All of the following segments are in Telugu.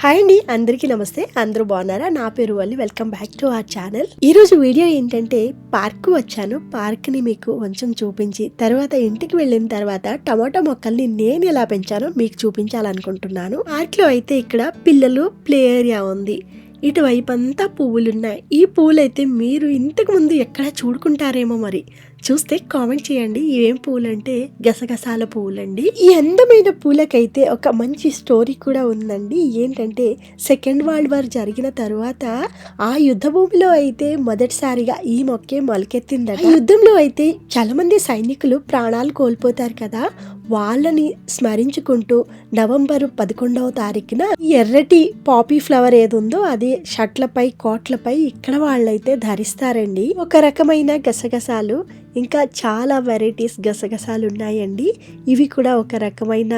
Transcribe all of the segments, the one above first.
హాయ్ అండి, అందరికీ నమస్తే. అందరూ బాగున్నారా? నా పేరు Valli. Welcome back to our channel. ఈ రోజు వీడియో ఏంటంటే పార్క్ వచ్చాను. పార్క్ ని మీకు కొంచెం చూపించి తర్వాత ఇంటికి వెళ్ళిన తర్వాత టమాటో మొక్కల్ని నేను ఎలా పెంచానో మీకు చూపించాలనుకుంటున్నాను. పార్క్ లో అయితే ఇక్కడ పిల్లలు ప్లే ఏరియా ఉంది. ఇటువైపు అంతా పువ్వులున్నాయి. ఈ పువ్వులైతే మీరు ఇంతకు ముందు ఎక్కడ చూడుకుంటారేమో, మరి చూస్తే కామెంట్ చేయండి. ఏం పువ్వులంటే గసగసాల పువ్వులండి. ఈ అందమైన పూలకైతే ఒక మంచి స్టోరీ కూడా ఉందండి. ఏంటంటే సెకండ్ వరల్డ్ వార్ జరిగిన తర్వాత ఆ యుద్ధ భూమిలో అయితే మొదటిసారిగా ఈ మొక్కే మొలకెత్తిందట. ఆ యుద్ధంలో అయితే చాలా మంది సైనికులు ప్రాణాలు కోల్పోతారు కదా, వాళ్ళని స్మరించుకుంటూ నవంబర్ 11వ తారీఖున ఎర్రటి పాపీ ఫ్లవర్ ఏది ఉందో అది షర్ట్లపై కోట్లపై ఇక్కడ వాళ్ళైతే ధరిస్తారండి. ఒక రకమైన గసగసాలు, ఇంకా చాలా వెరైటీస్ గసగసాలు ఉన్నాయండి. ఇవి కూడా ఒక రకమైన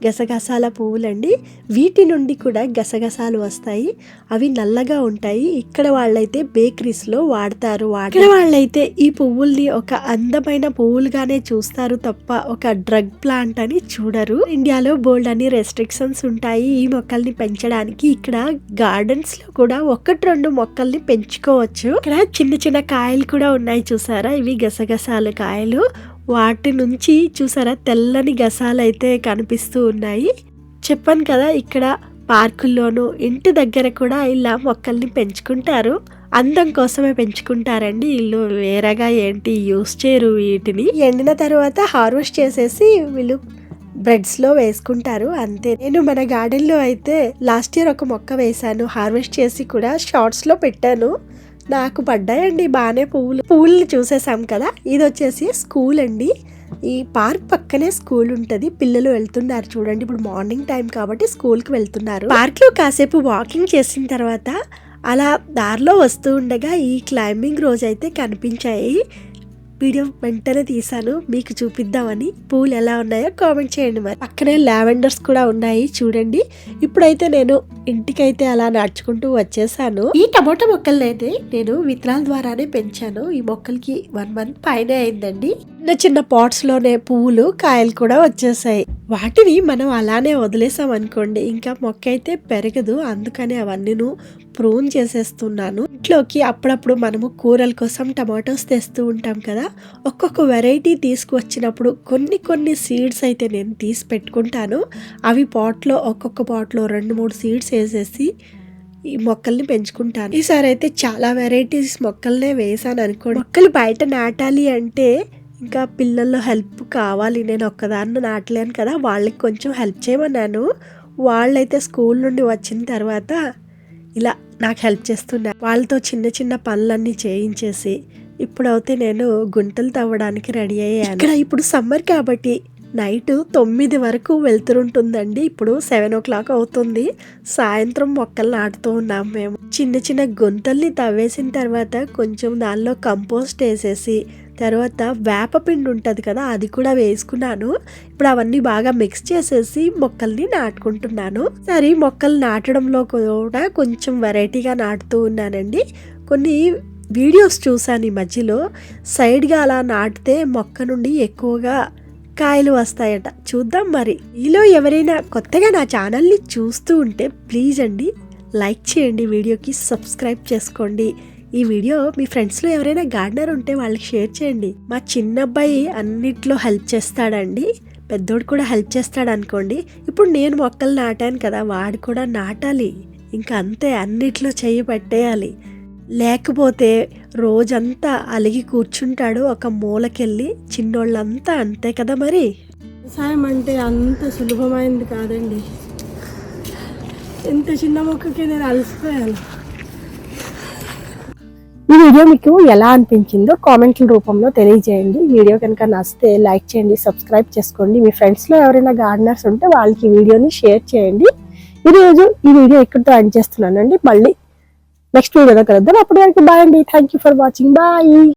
గసగసాల పువ్వులండి. వీటి నుండి కూడా గసగసాలు వస్తాయి. అవి నల్లగా ఉంటాయి. ఇక్కడ వాళ్ళైతే బేకరీస్ లో వాడతారు. ఇక్కడ వాళ్ళైతే ఈ పువ్వుల్ని ఒక అందమైన పువ్వులుగానే చూస్తారు తప్ప ఒక డ్రగ్ ప్లాంట్ అని చూడరు. ఇండియాలో బోల్డ్ అని రెస్ట్రిక్షన్స్ ఉంటాయి ఈ మొక్కల్ని పెంచడానికి. ఇక్కడ గార్డెన్స్ లో కూడా 1-2 మొక్కల్ని పెంచుకోవచ్చు. ఇక్కడ చిన్న చిన్న కాయలు కూడా ఉన్నాయి, చూసారా? ఇవి గసగసాల కాయలు. వాటి నుంచి చూసారా తెల్లని గసాలు అయితే కనిపిస్తూ ఉన్నాయి. చెప్పాను కదా, ఇక్కడ పార్కుల్లోనూ ఇంటి దగ్గర కూడా ఇలా మొక్కల్ని పెంచుకుంటారు. అందం కోసమే పెంచుకుంటారండి. వీళ్ళు వేరేగా ఏంటి యూస్ చేయరు వీటిని. ఎండిన తర్వాత హార్వెస్ట్ చేసేసి వీళ్ళు బ్రెడ్స్ లో వేసుకుంటారు, అంతే. నేను మన గార్డెన్ లో అయితే లాస్ట్ ఇయర్ ఒక మొక్క వేసాను. హార్వెస్ట్ చేసి కూడా షార్ట్స్ లో పెట్టాను. నాకు పడ్డాయండి బాగానే పువ్వులు చూసేసాం కదా. ఇది వచ్చేసి స్కూల్ అండి. ఈ పార్క్ పక్కనే స్కూల్ ఉంటది. పిల్లలు వెళ్తున్నారు చూడండి. ఇప్పుడు మార్నింగ్ టైం కాబట్టి స్కూల్ కి వెళ్తున్నారు. పార్క్ లో కాసేపు వాకింగ్ చేసిన తర్వాత అలా దారిలో వస్తూ ఉండగా ఈ క్లైంబింగ్ రోజు అయితే కనిపించాయి. వీడియో వెంటనే తీసాను మీకు చూపిద్దామని. పూలు ఎలా ఉన్నాయో కామెంట్ చేయండి. మరి పక్కనే లావెండర్స్ కూడా ఉన్నాయి చూడండి. ఇప్పుడైతే నేను ఇంటికైతే అలా నడుచుకుంటూ వచ్చేసాను. ఈ టమాటో మొక్కల్ని అయితే నేను విత్తనాల ద్వారానే పెంచాను. ఈ మొక్కలకి 1 month పైనే అయిందండి. చిన్న పాట్స్ లోనే పువ్వులు కాయలు కూడా వచ్చేసాయి. వాటిని మనం అలానే వదిలేసాం అనుకోండి, ఇంకా మొక్క అయితే పెరగదు. అందుకని అవన్నీ ప్రూన్ చేసేస్తున్నాను. ఇంట్లోకి అప్పుడప్పుడు మనము కూరల కోసం టమాటోస్ తెస్తూ ఉంటాం కదా, ఒక్కొక్క వెరైటీ తీసుకువచ్చినప్పుడు కొన్ని సీడ్స్ అయితే నేను తీసి పెట్టుకుంటాను. అవి పాట్లో ఒక్కొక్క పాట్లో 2-3 సీడ్స్ వేసేసి ఈ మొక్కల్ని పెంచుకుంటాను. ఈసారి అయితే చాలా వెరైటీస్ మొక్కల్నే వేసాను అనుకోండి. మొక్కలు బయట నాటాలి అంటే ఇంకా పిల్లల్లో హెల్ప్ కావాలి. నేను ఒక్కదాన్ని నాటలేను కదా, వాళ్ళకి కొంచెం హెల్ప్ చేయమన్నాను. వాళ్ళైతే స్కూల్ నుండి వచ్చిన తర్వాత ఇలా నాకు హెల్ప్ చేస్తున్నారు. వాళ్ళతో చిన్న చిన్న పనులన్నీ చేయించేసి ఇప్పుడైతే నేను గుంటలు తవ్వడానికి రెడీ అయ్యాను. ఇక్కడ ఇప్పుడు సమ్మర్ కాబట్టి నైట్ 9 వరకు వెళ్తుంటుందండి. ఇప్పుడు 7 o'clock అవుతుంది. సాయంత్రం మొక్కలు నాటుతూ ఉన్నాం మేము. చిన్న చిన్న గుంతల్ని తవ్వేసిన తర్వాత కొంచెం దానిలో కంపోస్ట్ వేసేసి తర్వాత వేపపిండి ఉంటుంది కదా, అది కూడా వేసుకున్నాను. ఇప్పుడు అవన్నీ బాగా మిక్స్ చేసేసి మొక్కల్ని నాటుకుంటున్నాను. సరే, మొక్కలు నాటడంలో కూడా కొంచెం వెరైటీగా నాటుతూ ఉన్నానండి. కొన్ని వీడియోస్ చూసాను ఈ మధ్యలో. సైడ్గా అలా నాటితే మొక్క నుండి ఎక్కువగా కాయలు వస్తాయట. చూద్దాం మరి. మీలో ఎవరైనా కొత్తగా నా ఛానల్ని చూస్తూ ఉంటే ప్లీజ్ అండి లైక్ చేయండి, వీడియోకి సబ్స్క్రైబ్ చేసుకోండి. ఈ వీడియో మీ ఫ్రెండ్స్లో ఎవరైనా గార్డెనర్ ఉంటే వాళ్ళకి షేర్ చేయండి. మా చిన్న అబ్బాయి అన్నిట్లో హెల్ప్ చేస్తాడండి, పెద్దోడు కూడా హెల్ప్ చేస్తాడు అనుకోండి. ఇప్పుడు నేను మొక్కలు నాటాను కదా, వాడు కూడా నాటాలి. ఇంకా అంతే, అన్నిట్లో చెయ్యి పెట్టేయాలి. లేకపోతే రోజంతా అలిగి కూర్చుంటాడు ఒక మూలకెళ్ళి. చిన్నోళ్ళంతా అంతే కదా మరి. వ్యవసాయం అంటే అంత సులభమైంది కాదండి. ఎంత చిన్న మొక్కకి నేను అలసిపోయాను. ఈ వీడియో మీకు ఎలా అనిపించిందో కామెంట్ల రూపంలో తెలియజేయండి. వీడియో కనుక నచ్చితే లైక్ చేయండి, సబ్స్క్రైబ్ చేసుకోండి. మీ ఫ్రెండ్స్లో ఎవరైనా గార్డెనర్స్ ఉంటే వాళ్ళకి ఈ వీడియోని షేర్ చేయండి. ఈరోజు ఈ వీడియో ఇక్కడితో ఎండ్ చేస్తున్నానండి. మళ్ళీ నెక్స్ట్ వీడియోలో కలుద్దాం. అప్పటి వరకు బాయ్ అండి. Thank you for watching. Bye.